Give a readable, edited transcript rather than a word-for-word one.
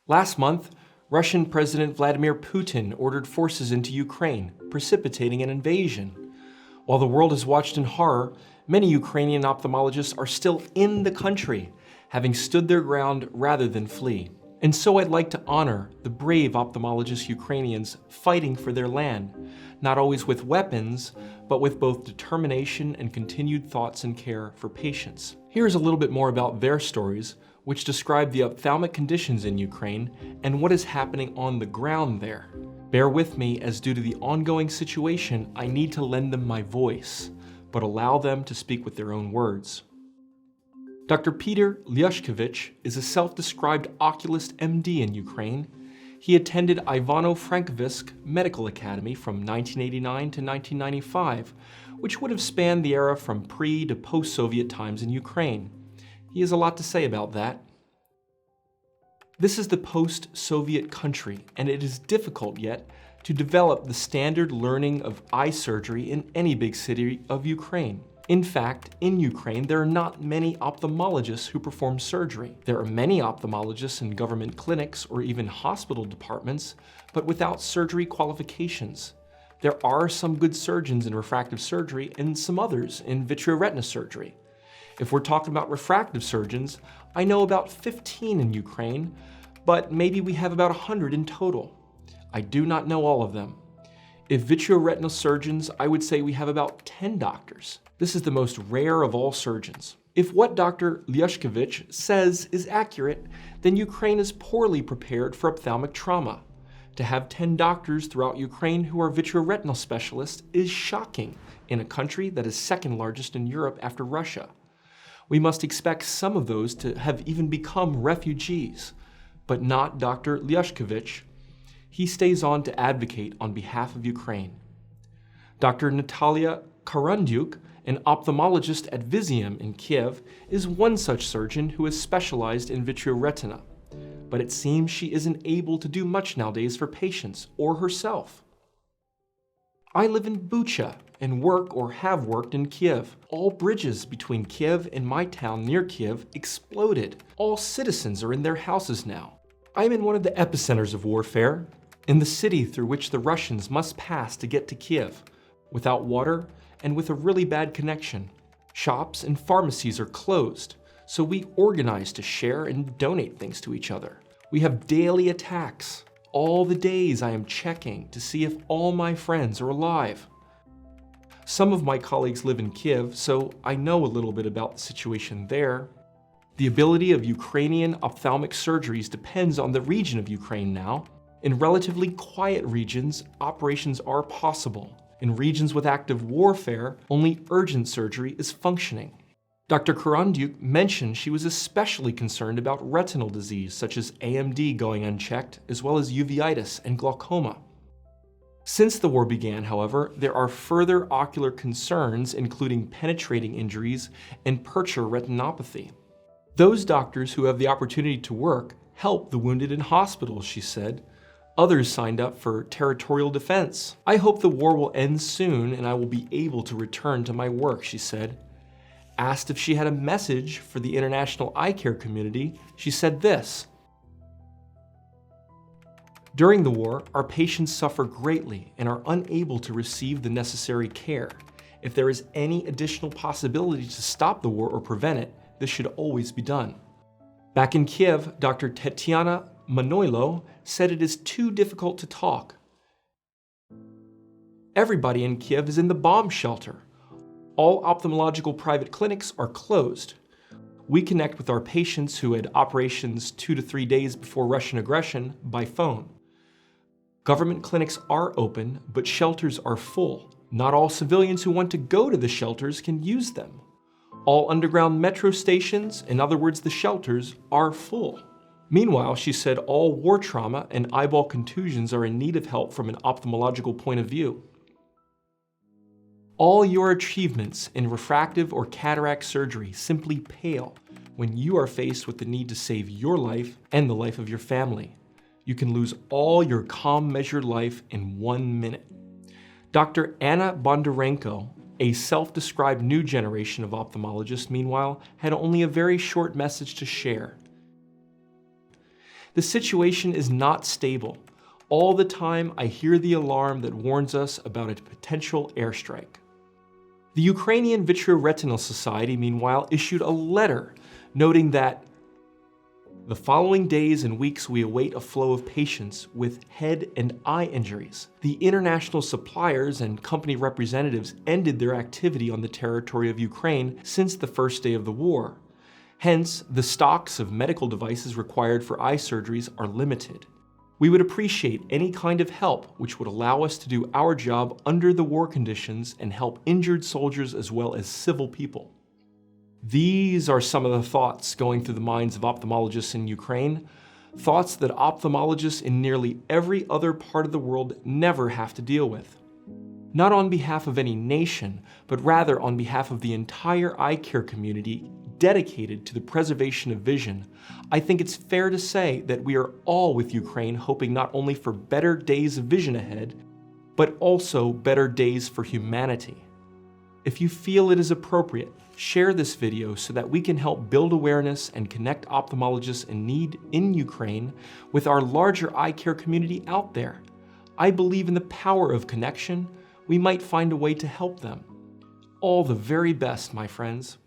Last month, Russian President Vladimir Putin ordered forces into Ukraine, precipitating an invasion. While the world has watched in horror, many Ukrainian ophthalmologists are still in the country, having stood their ground rather than flee. And so I'd like to honor the brave ophthalmologist Ukrainians fighting for their land, not always with weapons, but with both determination and continued thoughts and care for patients. Here's a little bit more about their stories, which describe the ophthalmic conditions in Ukraine and what is happening on the ground there. Bear with me, as due to the ongoing situation, I need to lend them my voice, but allow them to speak with their own words. Dr. Peter Lyushkevich is a self-described oculist MD in Ukraine. He attended Ivano-Frankivsk Medical Academy from 1989 to 1995, which would have spanned the era from pre- to post-Soviet times in Ukraine. He has a lot to say about that. This is the post-Soviet country, and it is difficult yet to develop the standard learning of eye surgery in any big city of Ukraine. In fact, in Ukraine, there are not many ophthalmologists who perform surgery. There are many ophthalmologists in government clinics or even hospital departments, but without surgery qualifications. There are some good surgeons in refractive surgery and some others in vitreoretina surgery. If we're talking about refractive surgeons, I know about 15 in Ukraine, but maybe we have about 100 in total. I do not know all of them. If vitreoretinal surgeons, I would say we have about 10 doctors. This is the most rare of all surgeons. If what Dr. Lyushkevich says is accurate, then Ukraine is poorly prepared for ophthalmic trauma. To have 10 doctors throughout Ukraine who are vitreoretinal specialists is shocking in a country that is second largest in Europe after Russia. We must expect some of those to have even become refugees, but not Dr. Lyushkevich. He stays on to advocate on behalf of Ukraine. Dr. Natalia Karandyuk, an ophthalmologist at Visium in Kiev, is one such surgeon who is specialized in vitreoretina, but it seems she isn't able to do much nowadays for patients or herself. I live in Bucha and work or have worked in Kiev. All bridges between Kiev and my town near Kiev exploded. All citizens are in their houses now. I'm in one of the epicenters of warfare, in the city through which the Russians must pass to get to Kiev, without water and with a really bad connection. Shops and pharmacies are closed, so we organize to share and donate things to each other. We have daily attacks. All the days I am checking to see if all my friends are alive. Some of my colleagues live in Kiev, so I know a little bit about the situation there. The ability of Ukrainian ophthalmic surgeries depends on the region of Ukraine now. In relatively quiet regions, operations are possible. In regions with active warfare, only urgent surgery is functioning. Dr. Karandyuk mentioned she was especially concerned about retinal disease such as AMD going unchecked, as well as uveitis and glaucoma. Since the war began, however, there are further ocular concerns, including penetrating injuries and puncture retinopathy. Those doctors who have the opportunity to work help the wounded in hospitals, she said. Others signed up for territorial defense. I hope the war will end soon and I will be able to return to my work, she said. Asked if she had a message for the international eye care community, she said this: "During the war, our patients suffer greatly and are unable to receive the necessary care. If there is any additional possibility to stop the war or prevent it, this should always be done." Back in Kiev, Dr. Tetiana Manoilo said it is too difficult to talk. Everybody in Kiev is in the bomb shelter. All ophthalmological private clinics are closed. We connect with our patients who had operations 2 to 3 days before Russian aggression by phone. Government clinics are open, but shelters are full. Not all civilians who want to go to the shelters can use them. All underground metro stations, in other words the shelters, are full. Meanwhile, she said all war trauma and eyeball contusions are in need of help from an ophthalmological point of view. All your achievements in refractive or cataract surgery simply pale when you are faced with the need to save your life and the life of your family. You can lose all your calm, measured life in 1 minute. Dr. Anna Bondarenko, a self-described new generation of ophthalmologists, meanwhile, had only a very short message to share. The situation is not stable. All the time, I hear the alarm that warns us about a potential airstrike. The Ukrainian Vitreoretinal Society, meanwhile, issued a letter noting that the following days and weeks we await a flow of patients with head and eye injuries. The international suppliers and company representatives ended their activity on the territory of Ukraine since the first day of the war. Hence, the stocks of medical devices required for eye surgeries are limited. We would appreciate any kind of help which would allow us to do our job under the war conditions and help injured soldiers as well as civil people. These are some of the thoughts going through the minds of ophthalmologists in Ukraine, thoughts that ophthalmologists in nearly every other part of the world never have to deal with. Not on behalf of any nation, but rather on behalf of the entire eye care community dedicated to the preservation of vision, I think it's fair to say that we are all with Ukraine hoping not only for better days of vision ahead, but also better days for humanity. If you feel it is appropriate, share this video so that we can help build awareness and connect ophthalmologists in need in Ukraine with our larger eye care community out there. I believe in the power of connection. We might find a way to help them. All the very best, my friends.